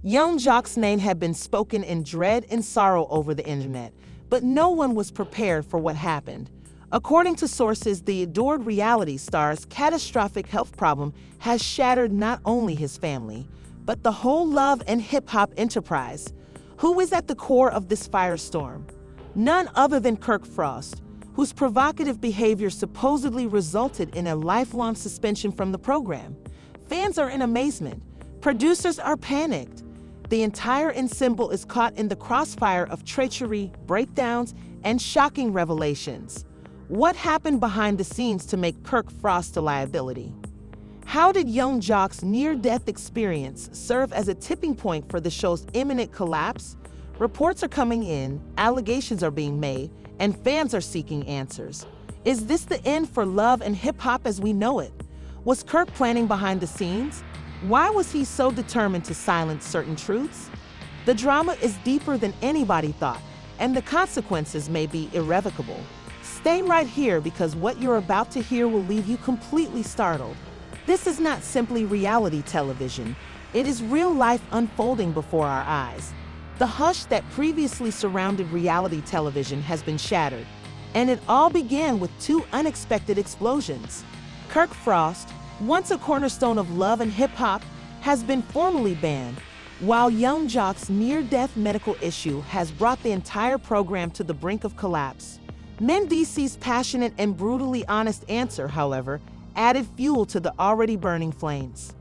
Yung Joc's name had been spoken in dread and sorrow over the internet, but no one was prepared for what happened. According to sources, the adored reality star's catastrophic health problem has shattered not only his family, but the whole love and hip-hop enterprise. Who is at the core of this firestorm? None other than Kirk Frost, whose provocative behavior supposedly resulted in a lifelong suspension from the program. Fans are in amazement. Producers are panicked. The entire ensemble is caught in the crossfire of treachery, breakdowns, and shocking revelations. What happened behind the scenes to make Kirk Frost a liability? How did Yung Joc's near-death experience serve as a tipping point for the show's imminent collapse? Reports are coming in, allegations are being made, and fans are seeking answers. Is this the end for love and hip-hop as we know it? Was Kirk planning behind the scenes? Why was he so determined to silence certain truths? The drama is deeper than anybody thought, and the consequences may be irrevocable. Stay right here because what you're about to hear will leave you completely startled. This is not simply reality television. It is real life unfolding before our eyes. The hush that previously surrounded reality television has been shattered, and it all began with two unexpected explosions. Kirk Frost, once a cornerstone of love and hip-hop, has been formally banned, while Yung Joc's near-death medical issue has brought the entire program to the brink of collapse. Mendeecees' passionate and brutally honest answer, however, added fuel to the already burning flames.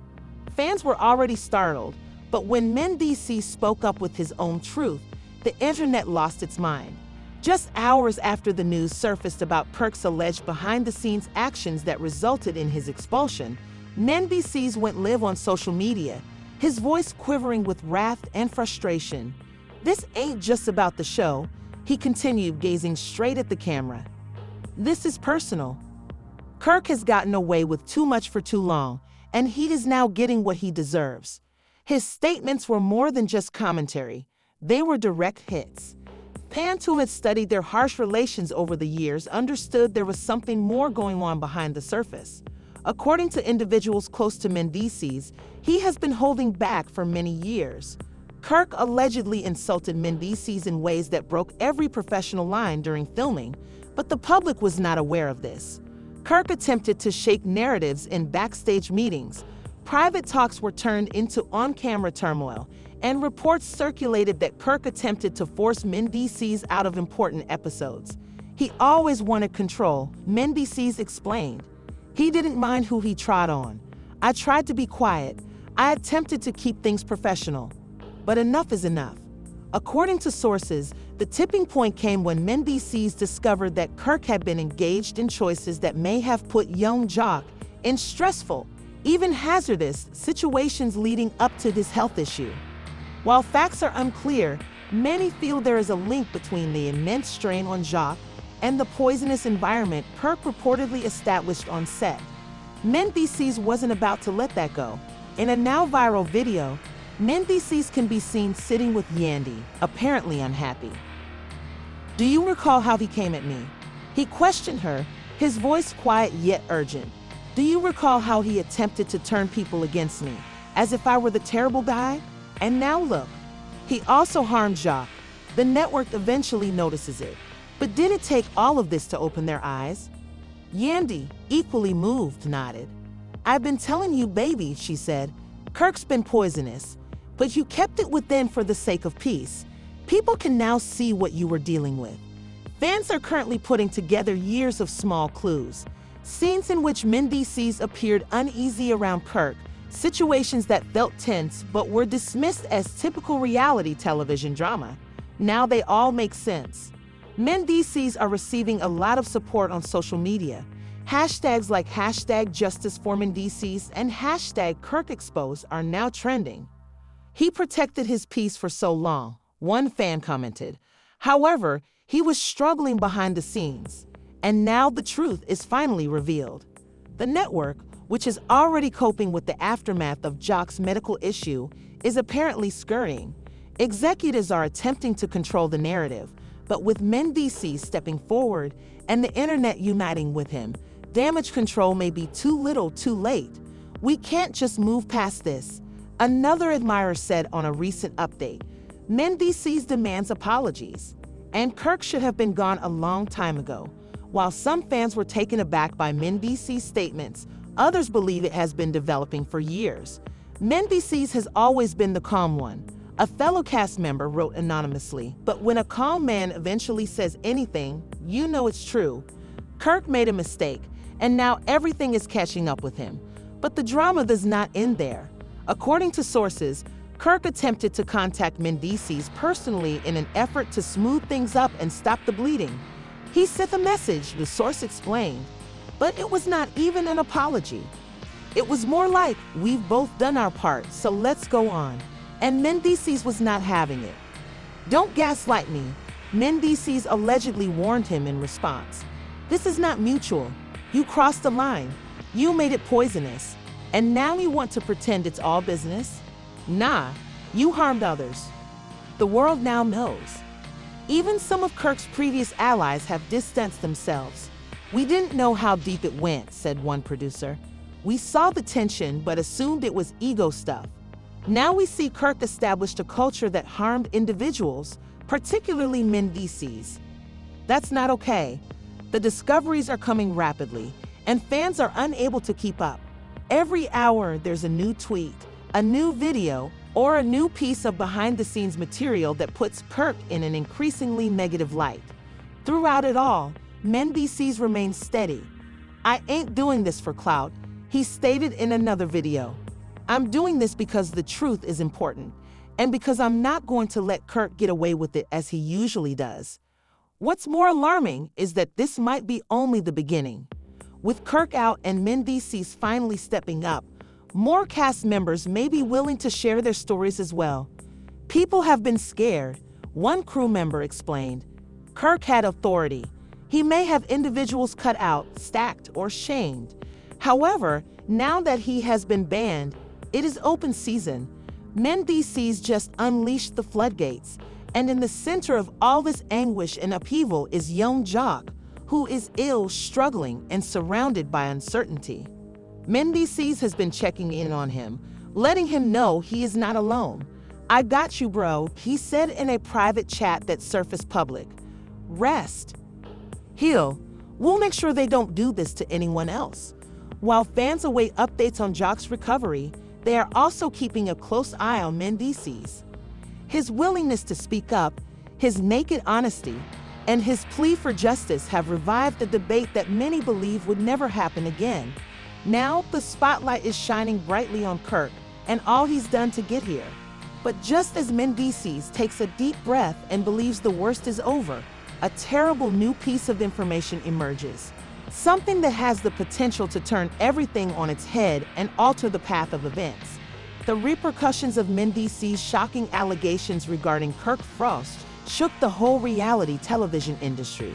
Fans were already startled, but when Mendeecees spoke up with his own truth, the internet lost its mind. Just hours after the news surfaced about Kirk's alleged behind-the-scenes actions that resulted in his expulsion, Mendeecees went live on social media, his voice quivering with wrath and frustration. "This ain't just about the show," he continued, gazing straight at the camera. "This is personal. Kirk has gotten away with too much for too long, and he is now getting what he deserves." His statements were more than just commentary. They were direct hits. Fans who had studied their harsh relations over the years understood there was something more going on behind the surface. According to individuals close to Mendeecees, he has been holding back for many years. Kirk allegedly insulted Mendeecees in ways that broke every professional line during filming, but the public was not aware of this. Kirk attempted to shake narratives in backstage meetings. Private talks were turned into on-camera turmoil, and reports circulated that Kirk attempted to force Mendeecees out of important episodes. "He always wanted control," Mendeecees explained. "He didn't mind who he trod on. I tried to be quiet. I attempted to keep things professional. But enough is enough." According to sources, the tipping point came when Mendeecees discovered that Kirk had been engaged in choices that may have put Yung Joc in stressful, even hazardous, situations leading up to this health issue. While facts are unclear, many feel there is a link between the immense strain on Joc and the poisonous environment Kirk reportedly established on set. Mendeecees wasn't about to let that go. In a now viral video, Mendeecees can be seen sitting with Yandy, apparently unhappy. "Do you recall how he came at me?" he questioned her, his voice quiet yet urgent. "Do you recall how he attempted to turn people against me, as if I were the terrible guy? And now look." He also harmed Joc. The network eventually notices it. But did it take all of this to open their eyes? Yandy, equally moved, nodded. "I've been telling you, baby," she said. "Kirk's been poisonous. But you kept it within for the sake of peace. People can now see what you were dealing with." Fans are currently putting together years of small clues. Scenes in which Mendeecees appeared uneasy around Kirk, situations that felt tense but were dismissed as typical reality television drama. Now they all make sense. Mendeecees are receiving a lot of support on social media. Hashtags like #JusticeForMendeecees and #KirkExposed are now trending. "He protected his peace for so long," one fan commented. However, he was struggling behind the scenes. And now the truth is finally revealed. The network, which is already coping with the aftermath of Joc's medical issue, is apparently scurrying. Executives are attempting to control the narrative, but with Mendeecees stepping forward and the internet uniting with him, damage control may be too little too late. "We can't just move past this. Another admirer said on a recent update, Mendeecees demands apologies, and Kirk should have been gone a long time ago. While some fans were taken aback by Mendeecees' statements, others believe it has been developing for years. Mendeecees has always been the calm one, a fellow cast member wrote anonymously. But when a calm man eventually says anything, you know it's true. Kirk made a mistake, and now everything is catching up with him. But the drama does not end there. According to sources, Kirk attempted to contact Mendeecees personally in an effort to smooth things up and stop the bleeding. He sent a message, the source explained, but it was not even an apology. It was more like, we've both done our part, so let's go on. And Mendeecees was not having it. Don't gaslight me, Mendeecees allegedly warned him in response. This is not mutual. You crossed the line. You made it poisonous. And now you want to pretend it's all business? Nah, you harmed others. The world now knows. Even some of Kirk's previous allies have distanced themselves. We didn't know how deep it went, said one producer. We saw the tension but assumed it was ego stuff. Now we see Kirk established a culture that harmed individuals, particularly Mendeecees. That's not okay. The discoveries are coming rapidly, and fans are unable to keep up. Every hour there's a new tweet, a new video, or a new piece of behind-the-scenes material that puts Kirk in an increasingly negative light. Throughout it all, Mendeecees remains steady. I ain't doing this for clout, he stated in another video. I'm doing this because the truth is important, and because I'm not going to let Kirk get away with it as he usually does. What's more alarming is that this might be only the beginning. With Kirk out and Mendeecees finally stepping up, more cast members may be willing to share their stories as well. People have been scared, one crew member explained. Kirk had authority. He may have individuals cut out, stacked, or shamed. However, now that he has been banned, it is open season. Mendeecees just unleashed the floodgates, and in the center of all this anguish and upheaval is Yung Joc, who is ill, struggling, and surrounded by uncertainty. Mendeecees has been checking in on him, letting him know he is not alone. I got you, bro, he said in a private chat that surfaced public. Rest. Heal. We'll make sure they don't do this to anyone else. While fans await updates on Joc's recovery, they are also keeping a close eye on Mendeecees. His willingness to speak up, his naked honesty, and his plea for justice have revived the debate that many believe would never happen again. Now, the spotlight is shining brightly on Kirk and all he's done to get here. But just as Mendeecees takes a deep breath and believes the worst is over, a terrible new piece of information emerges. Something that has the potential to turn everything on its head and alter the path of events. The repercussions of Mendeecees' shocking allegations regarding Kirk Frost shook the whole reality television industry.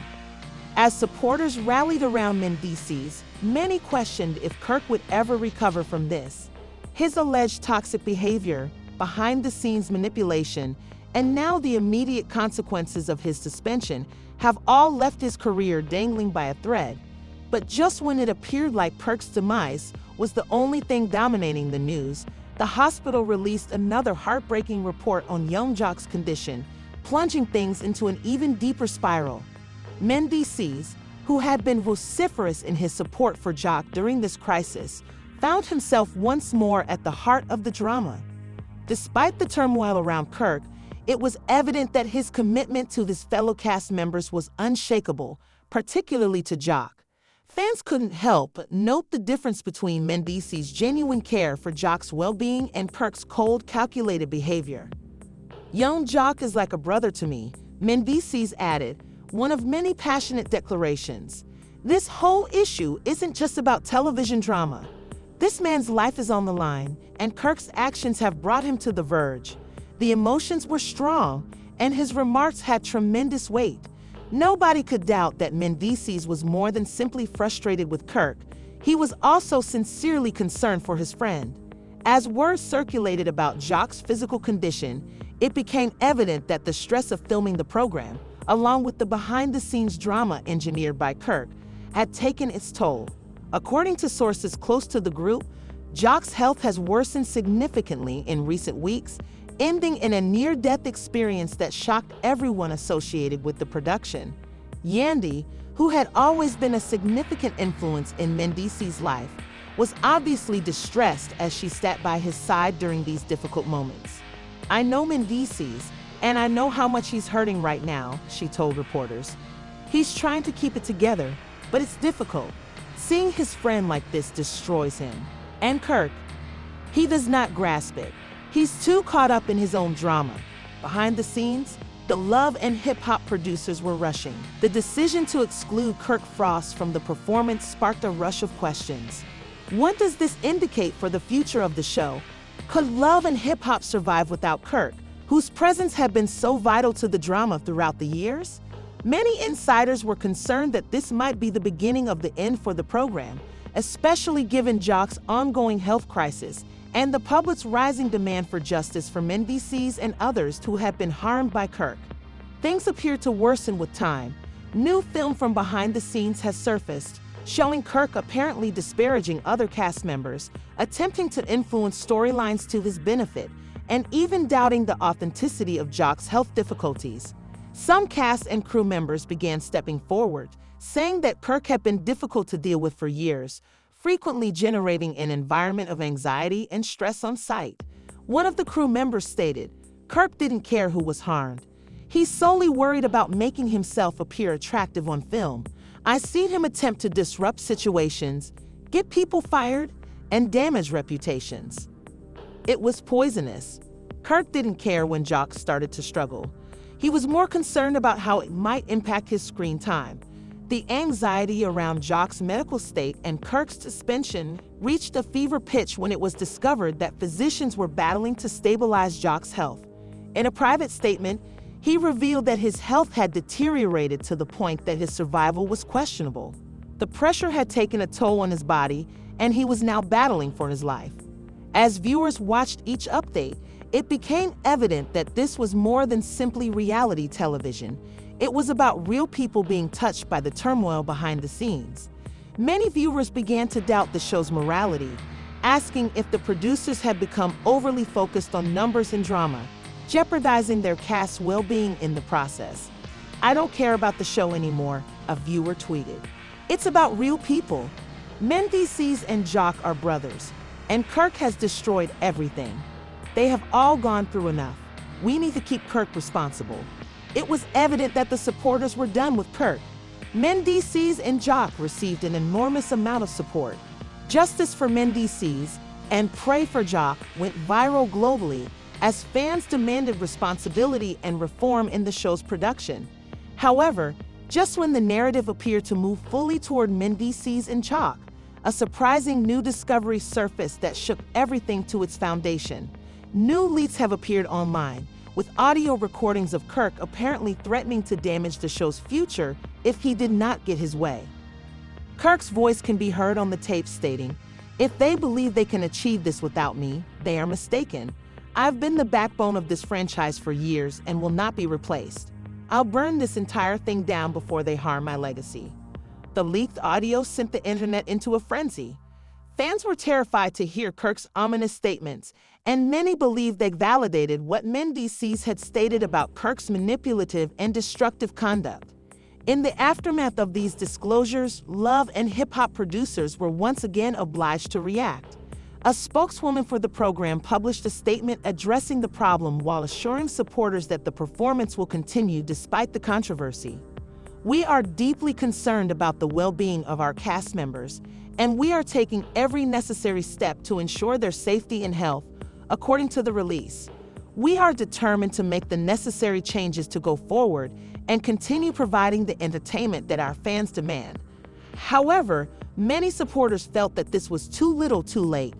As supporters rallied around Mendeecees, many questioned if Kirk would ever recover from this. His alleged toxic behavior, behind-the-scenes manipulation, and now the immediate consequences of his suspension have all left his career dangling by a thread. But just when it appeared like Kirk's demise was the only thing dominating the news, the hospital released another heartbreaking report on Yung Joc's condition, plunging things into an even deeper spiral. Mendeecees, who had been vociferous in his support for Joc during this crisis, found himself once more at the heart of the drama. Despite the turmoil around Kirk, it was evident that his commitment to his fellow cast members was unshakable, particularly to Joc. Fans couldn't help but note the difference between Mendeecees' genuine care for Joc's well-being and Kirk's cold, calculated behavior. Yung Joc is like a brother to me, Mendeecees added, one of many passionate declarations. This whole issue isn't just about television drama. This man's life is on the line, and Kirk's actions have brought him to the verge. The emotions were strong, and his remarks had tremendous weight. Nobody could doubt that Mendeecees was more than simply frustrated with Kirk. He was also sincerely concerned for his friend. As word circulated about Joc's physical condition, it became evident that the stress of filming the program, along with the behind-the-scenes drama engineered by Kirk, had taken its toll. According to sources close to the group, Joc's health has worsened significantly in recent weeks, ending in a near-death experience that shocked everyone associated with the production. Yandy, who had always been a significant influence in Mendeecees' life, was obviously distressed as she sat by his side during these difficult moments. "I know Mendeecees, and I know how much he's hurting right now," she told reporters. "He's trying to keep it together, but it's difficult. Seeing his friend like this destroys him. And Kirk, he does not grasp it. He's too caught up in his own drama." Behind the scenes, the Love and Hip Hop producers were rushing. The decision to exclude Kirk Frost from the performance sparked a rush of questions. What does this indicate for the future of the show? Could Love and Hip Hop survive without Kirk, whose presence had been so vital to the drama throughout the years? Many insiders were concerned that this might be the beginning of the end for the program, especially given Joc's ongoing health crisis and the public's rising demand for justice for Mendeecees and others who have been harmed by Kirk. Things appear to worsen with time. New film from behind the scenes has surfaced, showing Kirk apparently disparaging other cast members, attempting to influence storylines to his benefit, and even doubting the authenticity of Joc's health difficulties. Some cast and crew members began stepping forward, saying that Kirk had been difficult to deal with for years, frequently generating an environment of anxiety and stress on site. One of the crew members stated, "Kirk didn't care who was harmed. He's solely worried about making himself appear attractive on film. I seen him attempt to disrupt situations, get people fired, and damage reputations. It was poisonous." Kirk didn't care when Joc started to struggle. He was more concerned about how it might impact his screen time. The anxiety around Joc's medical state and Kirk's suspension reached a fever pitch when it was discovered that physicians were battling to stabilize Joc's health. In a private statement, he revealed that his health had deteriorated to the point that his survival was questionable. The pressure had taken a toll on his body, and he was now battling for his life. As viewers watched each update, it became evident that this was more than simply reality television. It was about real people being touched by the turmoil behind the scenes. Many viewers began to doubt the show's morality, asking if the producers had become overly focused on numbers and drama, jeopardizing their cast's well-being in the process. "I don't care about the show anymore," a viewer tweeted. "It's about real people. Mendeecees and Joc are brothers, and Kirk has destroyed everything. They have all gone through enough. We need to keep Kirk responsible." It was evident that the supporters were done with Kirk. Mendeecees and Joc received an enormous amount of support. "Justice for Mendeecees" and "Pray for Joc" went viral globally as fans demanded responsibility and reform in the show's production. However, just when the narrative appeared to move fully toward Mendeecees and Joc, a surprising new discovery surfaced that shook everything to its foundation. New leaks have appeared online, with audio recordings of Kirk apparently threatening to damage the show's future if he did not get his way. Kirk's voice can be heard on the tape stating, "If they believe they can achieve this without me, they are mistaken. I've been the backbone of this franchise for years and will not be replaced. I'll burn this entire thing down before they harm my legacy." The leaked audio sent the internet into a frenzy. Fans were terrified to hear Kirk's ominous statements, and many believed they validated what Mendeecees had stated about Kirk's manipulative and destructive conduct. In the aftermath of these disclosures, Love and Hip Hop producers were once again obliged to react. A spokeswoman for the program published a statement addressing the problem while assuring supporters that the performance will continue despite the controversy. "We are deeply concerned about the well-being of our cast members, and we are taking every necessary step to ensure their safety and health," according to the release. "We are determined to make the necessary changes to go forward and continue providing the entertainment that our fans demand." However, many supporters felt that this was too little too late.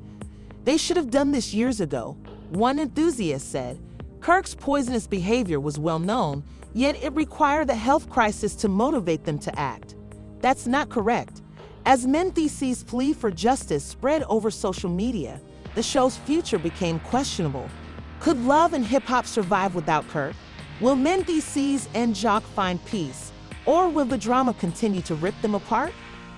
"They should have done this years ago," one enthusiast said. Kirk's poisonous behavior was well known, yet it required a health crisis to motivate them to act. That's not correct. As Mendeecees' plea for justice spread over social media, the show's future became questionable. Could Love and Hip Hop survive without Kirk? Will Mendeecees and Joc find peace, or will the drama continue to rip them apart?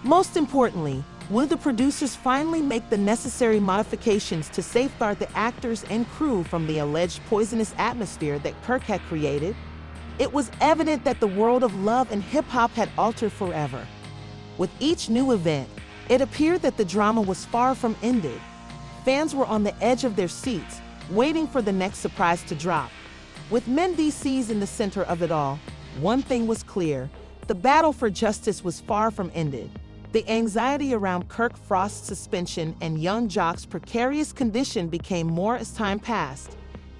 Most importantly, Will the producers finally make the necessary modifications to safeguard the actors and crew from the alleged poisonous atmosphere that Kirk had created? It was evident that the world of love and hip-hop had altered forever. With each new event, it appeared that the drama was far from ended. Fans were on the edge of their seats, waiting for the next surprise to drop. With Mendeecees in the center of it all, one thing was clear: the battle for justice was far from ended. The anxiety around Kirk Frost's suspension and Yung Joc's precarious condition became more as time passed.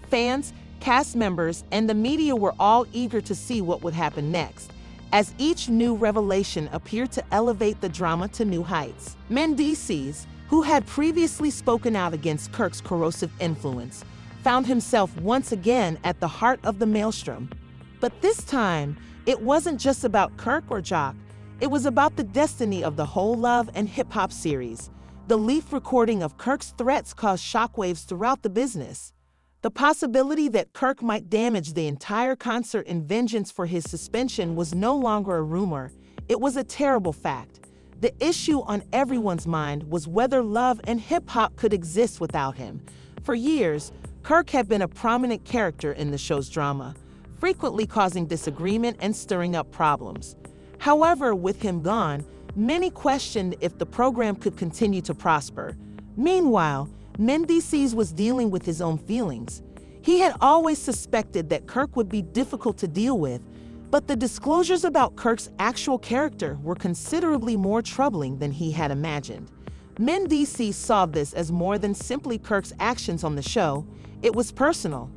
Fans, cast members, and the media were all eager to see what would happen next, as each new revelation appeared to elevate the drama to new heights. Mendeecees, who had previously spoken out against Kirk's corrosive influence, found himself once again at the heart of the maelstrom. But this time, it wasn't just about Kirk or Joc. It was about the destiny of the whole Love and Hip Hop series. The leaked recording of Kirk's threats caused shockwaves throughout the business. The possibility that Kirk might damage the entire concert in vengeance for his suspension was no longer a rumor. It was a terrible fact. The issue on everyone's mind was whether Love and Hip Hop could exist without him. For years, Kirk had been a prominent character in the show's drama, frequently causing disagreement and stirring up problems. However, with him gone, many questioned if the program could continue to prosper. Meanwhile, Mendeecees was dealing with his own feelings. He had always suspected that Kirk would be difficult to deal with, but the disclosures about Kirk's actual character were considerably more troubling than he had imagined. Mendeecees saw this as more than simply Kirk's actions on the show. It was personal.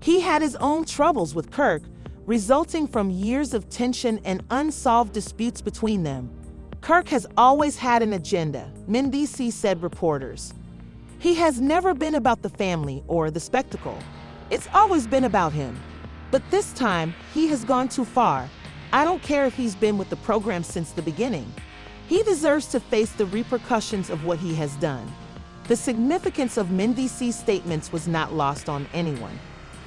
He had his own troubles with Kirk, resulting from years of tension and unsolved disputes between them. Kirk has always had an agenda, Mendeecees said reporters. He has never been about the family or the spectacle. It's always been about him. But this time, he has gone too far. I don't care if he's been with the program since the beginning. He deserves to face the repercussions of what he has done. The significance of Mendeecees' statements was not lost on anyone.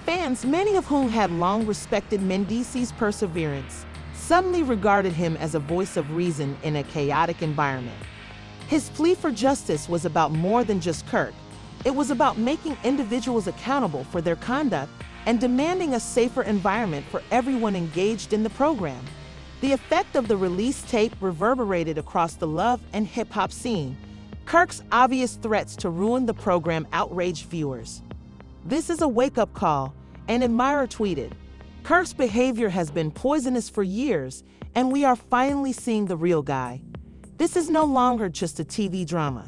Fans, many of whom had long respected Mendeecees' perseverance, suddenly regarded him as a voice of reason in a chaotic environment. His plea for justice was about more than just Kirk. It was about making individuals accountable for their conduct and demanding a safer environment for everyone engaged in the program. The effect of the released tape reverberated across the Love and Hip Hop scene. Kirk's obvious threats to ruin the program outraged viewers. "This is a wake-up call," an admirer tweeted. "Kirk's behavior has been poisonous for years, and we are finally seeing the real guy. This is no longer just a TV drama.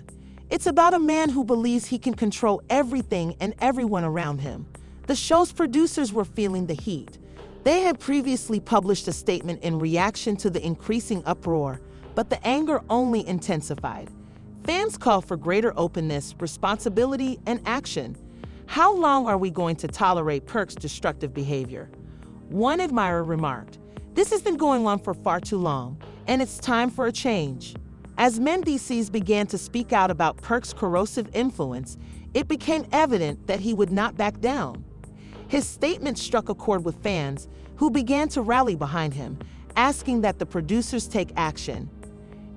It's about a man who believes he can control everything and everyone around him." The show's producers were feeling the heat. They had previously published a statement in reaction to the increasing uproar, but the anger only intensified. Fans called for greater openness, responsibility, and action. "How long are we going to tolerate Kirk's destructive behavior?" One admirer remarked, "This has been going on for far too long, and it's time for a change." As Mendeecees began to speak out about Kirk's corrosive influence, it became evident that he would not back down. His statement struck a chord with fans, who began to rally behind him, asking that the producers take action.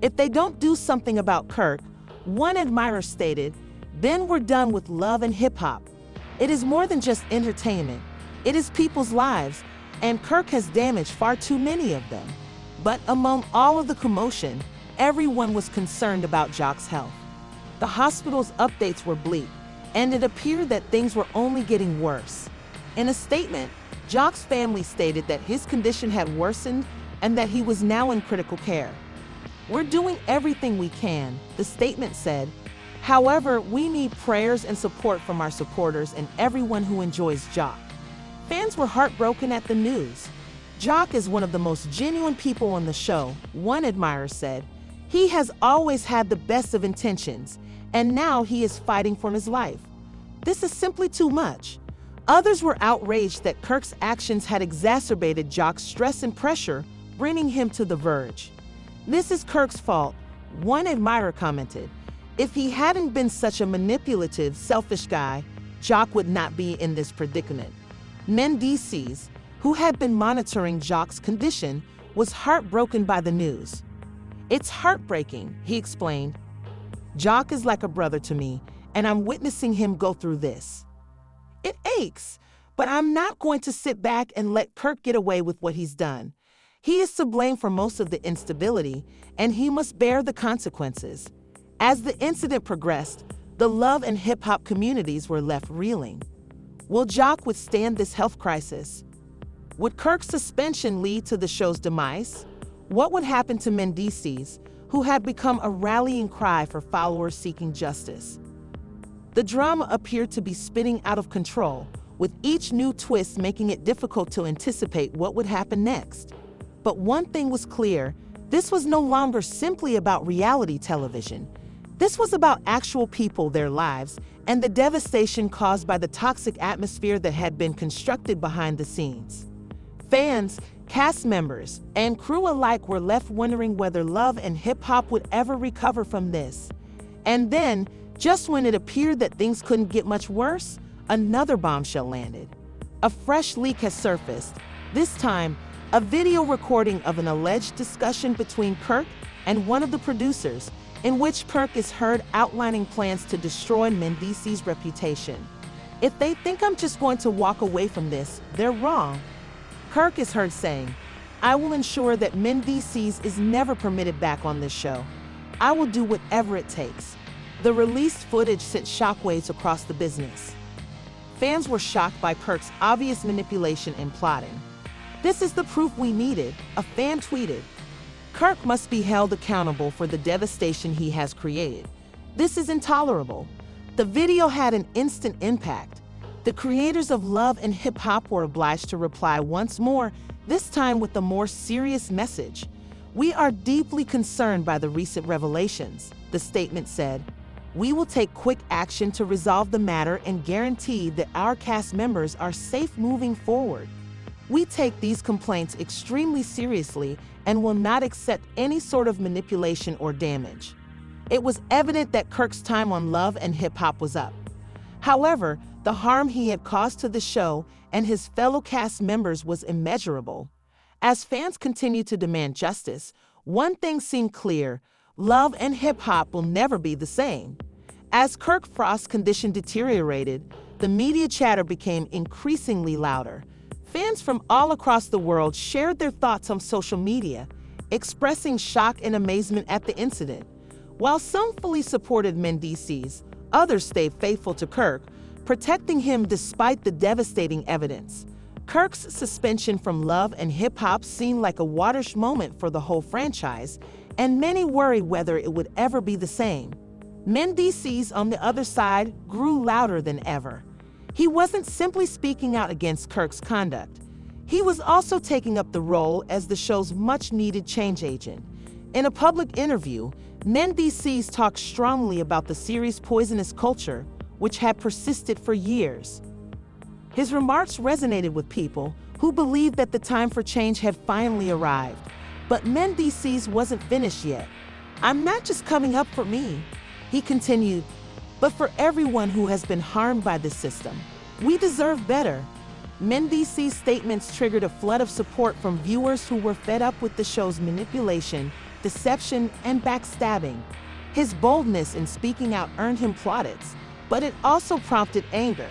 "If they don't do something about Kirk," one admirer stated, "then we're done with Love and Hip Hop. It is more than just entertainment. It is people's lives, and Kirk has damaged far too many of them." But among all of the commotion, everyone was concerned about Joc's health. The hospital's updates were bleak, and it appeared that things were only getting worse. In a statement, Joc's family stated that his condition had worsened and that he was now in critical care. "We're doing everything we can," the statement said. "However, we need prayers and support from our supporters and everyone who enjoys Joc." Fans were heartbroken at the news. "Joc is one of the most genuine people on the show," one admirer said. "He has always had the best of intentions, and now he is fighting for his life. This is simply too much." Others were outraged that Kirk's actions had exacerbated Joc's stress and pressure, bringing him to the verge. "This is Kirk's fault," one admirer commented. "If he hadn't been such a manipulative, selfish guy, Joc would not be in this predicament." Mendeecees, who had been monitoring Joc's condition, was heartbroken by the news. It's heartbreaking, he explained. Joc is like a brother to me, and I'm witnessing him go through this. It aches, but I'm not going to sit back and let Kirk get away with what he's done. He is to blame for most of the instability, and he must bear the consequences. As the incident progressed, the love and hip-hop communities were left reeling. Will Joc withstand this health crisis? Would Kirk's suspension lead to the show's demise? What would happen to Mendeecees, who had become a rallying cry for followers seeking justice? The drama appeared to be spinning out of control, with each new twist making it difficult to anticipate what would happen next. But one thing was clear: this was no longer simply about reality television. This was about actual people, their lives, and the devastation caused by the toxic atmosphere that had been constructed behind the scenes. Fans, cast members, and crew alike were left wondering whether love and hip-hop would ever recover from this. And then, just when it appeared that things couldn't get much worse, another bombshell landed. A fresh leak has surfaced, this time a video recording of an alleged discussion between Kirk and one of the producers, in which Kirk is heard outlining plans to destroy Mendeecees' reputation. If they think I'm just going to walk away from this, they're wrong. Kirk is heard saying, "I will ensure that Mendeecees is never permitted back on this show. I will do whatever it takes." The released footage sent shockwaves across the business. Fans were shocked by Kirk's obvious manipulation and plotting. "This is the proof we needed," a fan tweeted. "Kirk must be held accountable for the devastation he has created. This is intolerable." The video had an instant impact. The creators of Love and Hip Hop were obliged to reply once more, this time with a more serious message. "We are deeply concerned by the recent revelations," the statement said. "We will take quick action to resolve the matter and guarantee that our cast members are safe moving forward. We take these complaints extremely seriously and will not accept any sort of manipulation or damage." It was evident that Kirk's time on Love and Hip Hop was up. However, the harm he had caused to the show and his fellow cast members was immeasurable. As fans continued to demand justice, one thing seemed clear: Love and Hip Hop will never be the same. As Kirk Frost's condition deteriorated, the media chatter became increasingly louder. Fans from all across the world shared their thoughts on social media, expressing shock and amazement at the incident. While some fully supported Mendeecees, others stayed faithful to Kirk, protecting him despite the devastating evidence. Kirk's suspension from Love and Hip Hop seemed like a watershed moment for the whole franchise, and many worried whether it would ever be the same. Mendeecees, on the other side, grew louder than ever. He wasn't simply speaking out against Kirk's conduct. He was also taking up the role as the show's much-needed change agent. In a public interview, Mendeecees talked strongly about the series' poisonous culture, which had persisted for years. His remarks resonated with people who believed that the time for change had finally arrived. But Mendeecees wasn't finished yet. "I'm not just coming up for me," he continued, "but for everyone who has been harmed by this system. We deserve better." Mendeecees' statements triggered a flood of support from viewers who were fed up with the show's manipulation, deception, and backstabbing. His boldness in speaking out earned him plaudits, but it also prompted anger.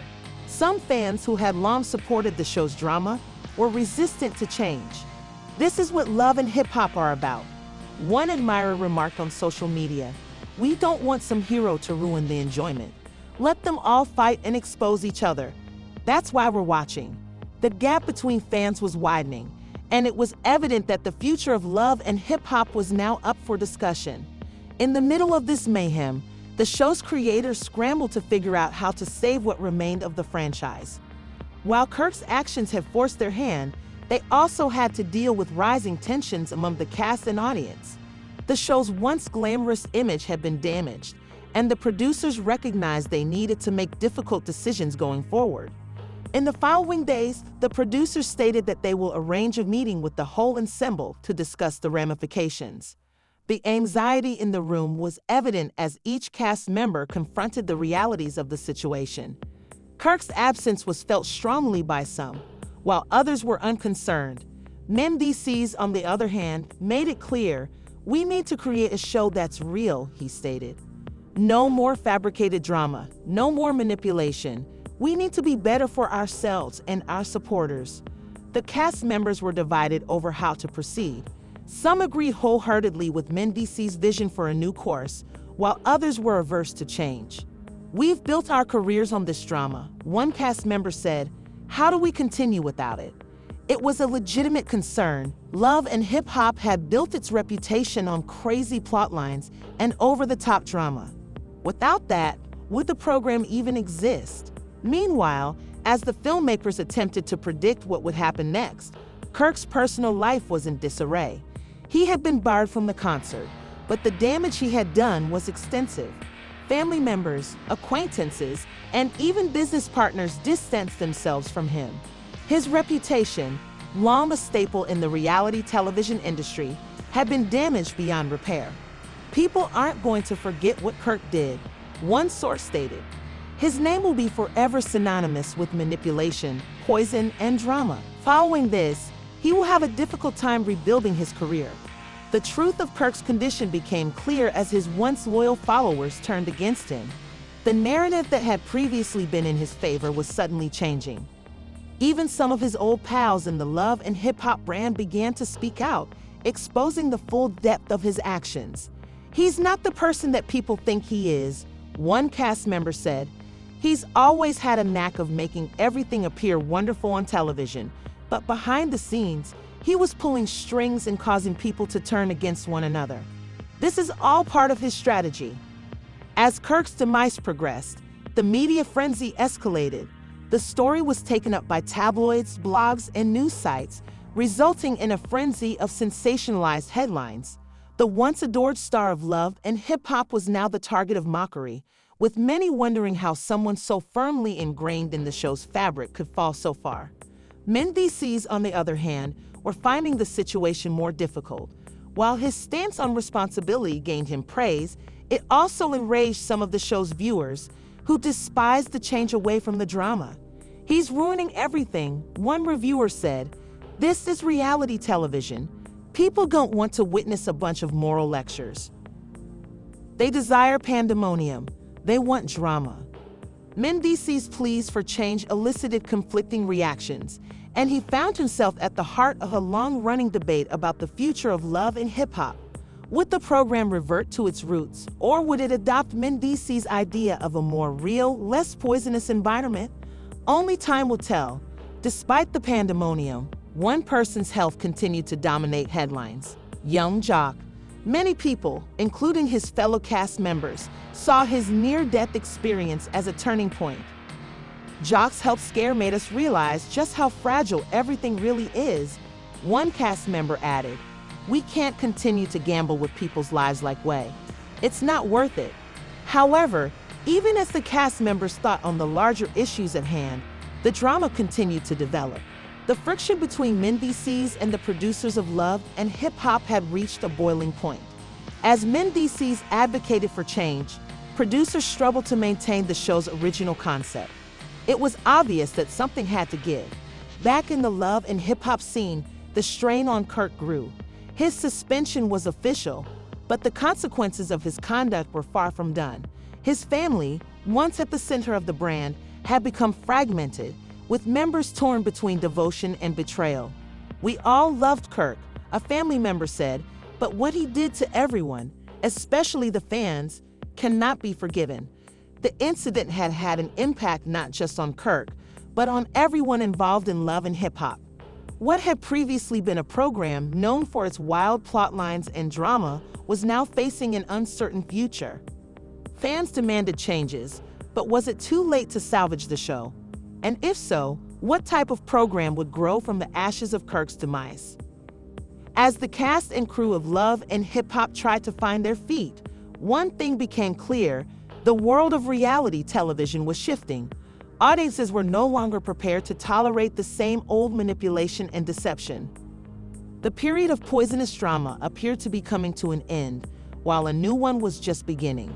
Some fans who had long supported the show's drama were resistant to change. "This is what Love and Hip Hop are about," one admirer remarked on social media. "We don't want some hero to ruin the enjoyment. Let them all fight and expose each other. That's why we're watching." The gap between fans was widening, and it was evident that the future of Love and Hip Hop was now up for discussion. In the middle of this mayhem, the show's creators scrambled to figure out how to save what remained of the franchise. While Kirk's actions had forced their hand, they also had to deal with rising tensions among the cast and audience. The show's once glamorous image had been damaged, and the producers recognized they needed to make difficult decisions going forward. In the following days, the producers stated that they will arrange a meeting with the whole ensemble to discuss the ramifications. The anxiety in the room was evident as each cast member confronted the realities of the situation. Kirk's absence was felt strongly by some, while others were unconcerned. Mendeecees, on the other hand, made it clear, "We need to create a show that's real," he stated. "No more fabricated drama, no more manipulation. We need to be better for ourselves and our supporters." The cast members were divided over how to proceed. Some agreed wholeheartedly with Mendeecees' vision for a new course, while others were averse to change. "We've built our careers on this drama," one cast member said. "How do we continue without it?" It was a legitimate concern. Love and Hip Hop had built its reputation on crazy plotlines and over-the-top drama. Without that, would the program even exist? Meanwhile, as the filmmakers attempted to predict what would happen next, Kirk's personal life was in disarray. He had been barred from the concert, but the damage he had done was extensive. Family members, acquaintances, and even business partners distanced themselves from him. His reputation, long a staple in the reality television industry, had been damaged beyond repair. "People aren't going to forget what Kirk did," one source stated. "His name will be forever synonymous with manipulation, poison, and drama. Following this, he will have a difficult time rebuilding his career." The truth of Kirk's condition became clear as his once loyal followers turned against him. The narrative that had previously been in his favor was suddenly changing. Even some of his old pals in the Love and Hip Hop brand began to speak out, exposing the full depth of his actions. "He's not the person that people think he is," one cast member said. "He's always had a knack of making everything appear wonderful on television, but behind the scenes, he was pulling strings and causing people to turn against one another. This is all part of his strategy." As Kirk's demise progressed, the media frenzy escalated. The story was taken up by tabloids, blogs, and news sites, resulting in a frenzy of sensationalized headlines. The once adored star of Love and Hip Hop was now the target of mockery, with many wondering how someone so firmly ingrained in the show's fabric could fall so far. Mendeecees, on the other hand, were finding the situation more difficult. While his stance on responsibility gained him praise, it also enraged some of the show's viewers, who despised the change away from the drama. "He's ruining everything," one reviewer said. "This is reality television. People don't want to witness a bunch of moral lectures. They desire pandemonium. They want drama." Mendeecees' pleas for change elicited conflicting reactions, and he found himself at the heart of a long-running debate about the future of Love and Hip Hop. Would the program revert to its roots, or would it adopt Mendeecees' idea of a more real, less poisonous environment? Only time will tell. Despite the pandemonium, one person's health continued to dominate headlines: Yung Joc. Many people, including his fellow cast members, saw his near-death experience as a turning point. "Joc's health scare made us realize just how fragile everything really is," one cast member added. "We can't continue to gamble with people's lives like way. It's not worth it." However, even as the cast members thought on the larger issues at hand, the drama continued to develop. The friction between Mendeecees and the producers of Love and Hip Hop had reached a boiling point. As Mendeecees advocated for change, producers struggled to maintain the show's original concept. It was obvious that something had to give. Back in the Love and Hip Hop scene, the strain on Kirk grew. His suspension was official, but the consequences of his conduct were far from done. His family, once at the center of the brand, had become fragmented, with members torn between devotion and betrayal. "We all loved Kirk," a family member said, "but what he did to everyone, especially the fans, cannot be forgiven." The incident had had an impact not just on Kirk, but on everyone involved in Love and Hip Hop. What had previously been a program known for its wild plot lines and drama was now facing an uncertain future. Fans demanded changes, but was it too late to salvage the show? And if so, what type of program would grow from the ashes of Kirk's demise? As the cast and crew of Love and Hip Hop tried to find their feet, one thing became clear: the world of reality television was shifting. Audiences were no longer prepared to tolerate the same old manipulation and deception. The period of poisonous drama appeared to be coming to an end, while a new one was just beginning.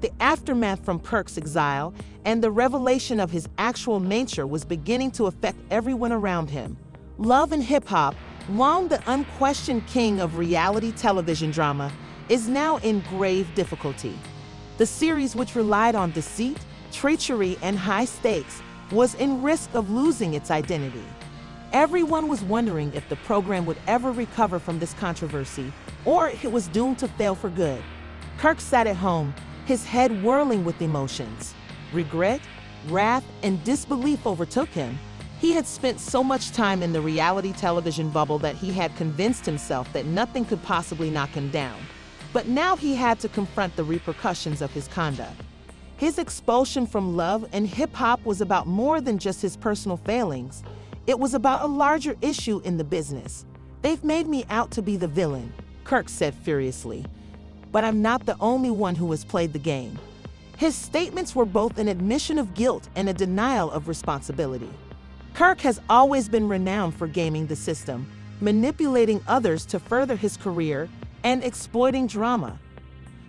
The aftermath from Kirk's exile and the revelation of his actual nature was beginning to affect everyone around him. Love and Hip Hop, Yung, the unquestioned king of reality television drama, is now in grave difficulty. The series, which relied on deceit, treachery, and high stakes, was in risk of losing its identity. Everyone was wondering if the program would ever recover from this controversy, or it was doomed to fail for good. Kirk sat at home, his head whirling with emotions. Regret, wrath, and disbelief overtook him. He had spent so much time in the reality television bubble that he had convinced himself that nothing could possibly knock him down. But now he had to confront the repercussions of his conduct. His expulsion from Love and Hip Hop was about more than just his personal failings. It was about a larger issue in the business. "They've made me out to be the villain," Kirk said furiously. "But I'm not the only one who has played the game." His statements were both an admission of guilt and a denial of responsibility. Kirk has always been renowned for gaming the system, manipulating others to further his career, and exploiting drama.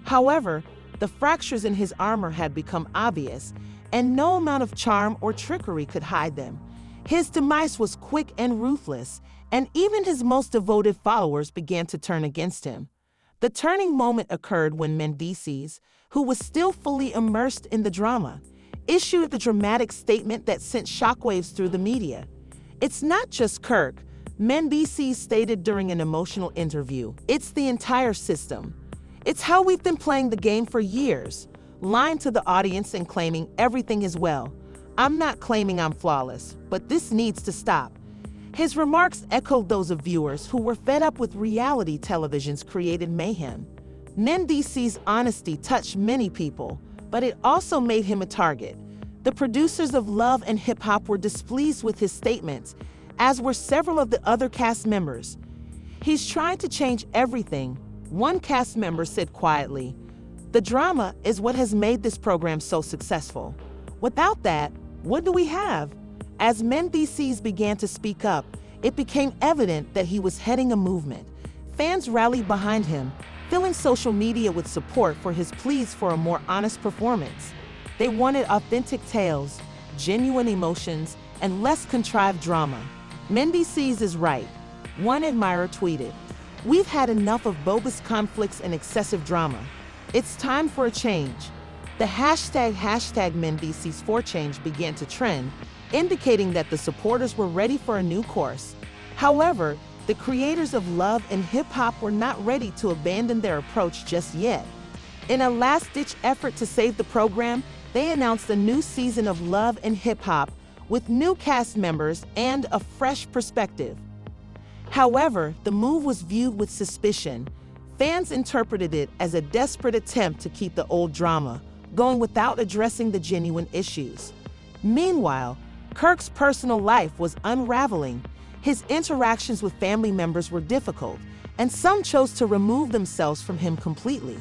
However, the fractures in his armor had become obvious, and no amount of charm or trickery could hide them. His demise was quick and ruthless, and even his most devoted followers began to turn against him. The turning moment occurred when Mendeecees, who was still fully immersed in the drama, issued a dramatic statement that sent shockwaves through the media. "It's not just Kirk," Mendeecees stated during an emotional interview. "It's the entire system. It's how we've been playing the game for years," lying to the audience and claiming everything is well. "I'm not claiming I'm flawless, but this needs to stop." His remarks echoed those of viewers who were fed up with reality television's created mayhem. Mendeecees' honesty touched many people, but it also made him a target. The producers of Love and Hip Hop were displeased with his statements, as were several of the other cast members. "He's trying to change everything," one cast member said quietly. "The drama is what has made this program so successful. Without that, what do we have?" As Mendeecees began to speak up, it became evident that he was heading a movement. Fans rallied behind him, filling social media with support for his pleas for a more honest performance. They wanted authentic tales, genuine emotions, and less contrived drama. "Mendeecees is right," one admirer tweeted. "We've had enough of bogus conflicts and excessive drama. It's time for a change." The hashtag Mendeecees4Change began to trend, indicating that the supporters were ready for a new course. However, the creators of Love and Hip Hop were not ready to abandon their approach just yet. In a last-ditch effort to save the program, they announced a new season of Love and Hip Hop with new cast members and a fresh perspective. However, the move was viewed with suspicion. Fans interpreted it as a desperate attempt to keep the old drama going without addressing the genuine issues. Meanwhile, Kirk's personal life was unraveling. His interactions with family members were difficult, and some chose to remove themselves from him completely.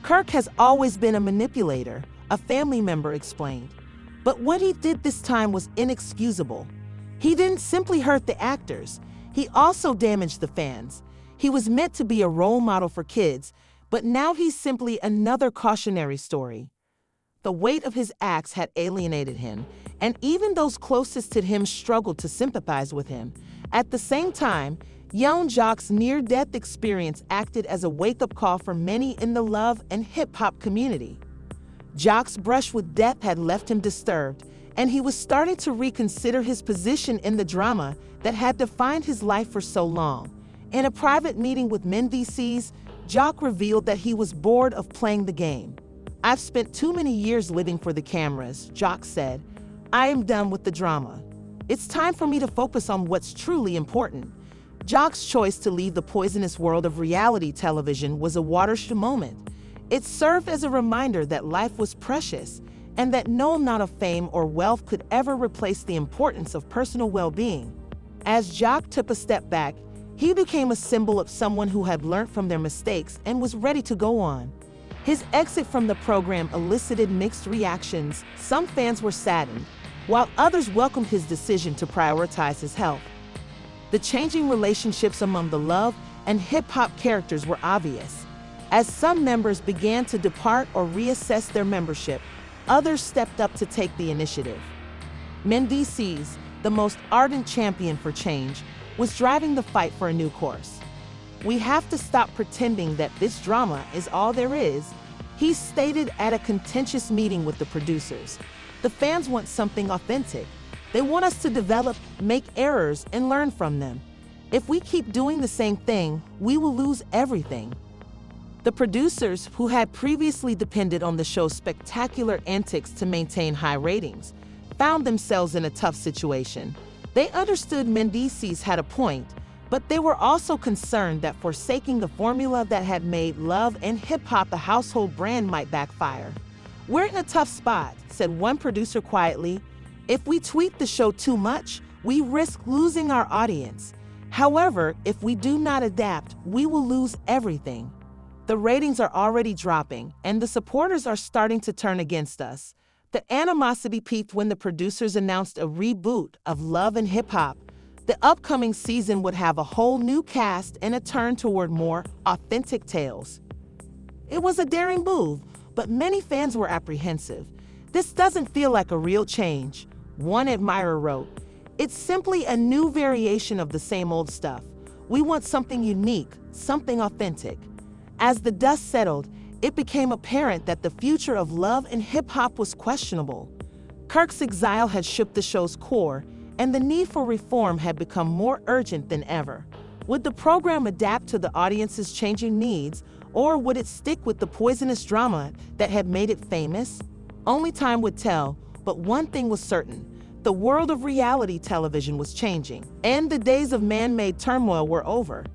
"Kirk has always been a manipulator," a family member explained. "But what he did this time was inexcusable. He didn't simply hurt the actors, he also damaged the fans. He was meant to be a role model for kids, but now he's simply another cautionary story." The weight of his acts had alienated him, and even those closest to him struggled to sympathize with him. At the same time, Yung Joc's near-death experience acted as a wake-up call for many in the Love and Hip Hop community. Joc's brush with death had left him disturbed, and he was starting to reconsider his position in the drama that had defined his life for so long. In a private meeting with Mendeecees, Joc revealed that he was bored of playing the game. "I've spent too many years living for the cameras," Joc said. "I am done with the drama. It's time for me to focus on what's truly important." Joc's choice to leave the poisonous world of reality television was a watershed moment. It served as a reminder that life was precious and that no amount of fame or wealth could ever replace the importance of personal well-being. As Joc took a step back, he became a symbol of someone who had learned from their mistakes and was ready to go on. His exit from the program elicited mixed reactions. Some fans were saddened, while others welcomed his decision to prioritize his health. The changing relationships among the Love and Hip Hop characters were obvious. As some members began to depart or reassess their membership, others stepped up to take the initiative. Mendeecees, the most ardent champion for change, was driving the fight for a new course. "We have to stop pretending that this drama is all there is," he stated at a contentious meeting with the producers. "The fans want something authentic. They want us to develop, make errors, and learn from them. If we keep doing the same thing, we will lose everything." The producers, who had previously depended on the show's spectacular antics to maintain high ratings, found themselves in a tough situation. They understood Mendeecees had a point, but they were also concerned that forsaking the formula that had made Love and Hip Hop a household brand might backfire. "We're in a tough spot," said one producer quietly. "If we tweak the show too much, we risk losing our audience. However, if we do not adapt, we will lose everything. The ratings are already dropping, and the supporters are starting to turn against us." The animosity peaked when the producers announced a reboot of Love and Hip Hop. The upcoming season would have a whole new cast and a turn toward more authentic tales. It was a daring move, but many fans were apprehensive. "This doesn't feel like a real change," one admirer wrote. "It's simply a new variation of the same old stuff. We want something unique, something authentic." As the dust settled, it became apparent that the future of Love and Hip Hop was questionable. Kirk's exile had shook the show's core, and the need for reform had become more urgent than ever. Would the program adapt to the audience's changing needs, or would it stick with the poisonous drama that had made it famous? Only time would tell, but one thing was certain: the world of reality television was changing, and the days of man-made turmoil were over.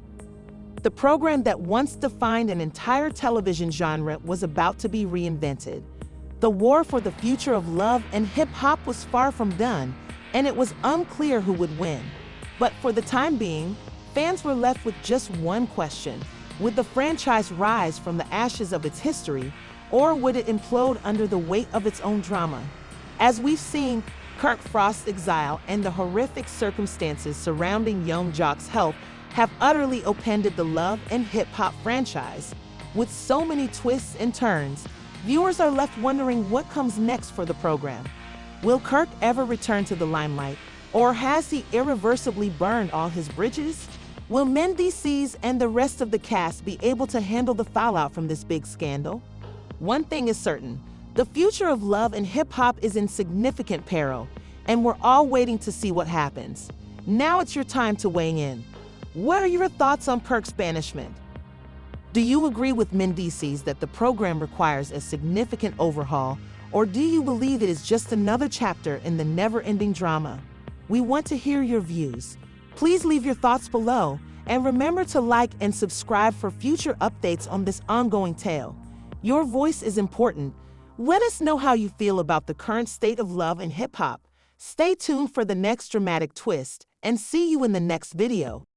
The program that once defined an entire television genre was about to be reinvented. The war for the future of Love and Hip Hop was far from done, and it was unclear who would win. But for the time being, fans were left with just one question: would the franchise rise from the ashes of its history, or would it implode under the weight of its own drama? As we've seen, Kirk Frost's exile and the horrific circumstances surrounding Yung Joc's health have utterly upended the Love and Hip Hop franchise. With so many twists and turns, viewers are left wondering what comes next for the program. Will Kirk ever return to the limelight, or has he irreversibly burned all his bridges? Will Mendeecees and the rest of the cast be able to handle the fallout from this big scandal? One thing is certain: the future of Love and Hip Hop is in significant peril, and we're all waiting to see what happens. Now it's your time to weigh in. What are your thoughts on Kirk's banishment? Do you agree with Mendeecees that the program requires a significant overhaul, or do you believe it is just another chapter in the never-ending drama? We want to hear your views. Please leave your thoughts below, and remember to like and subscribe for future updates on this ongoing tale. Your voice is important. Let us know how you feel about the current state of Love and Hip Hop. Stay tuned for the next dramatic twist, and see you in the next video.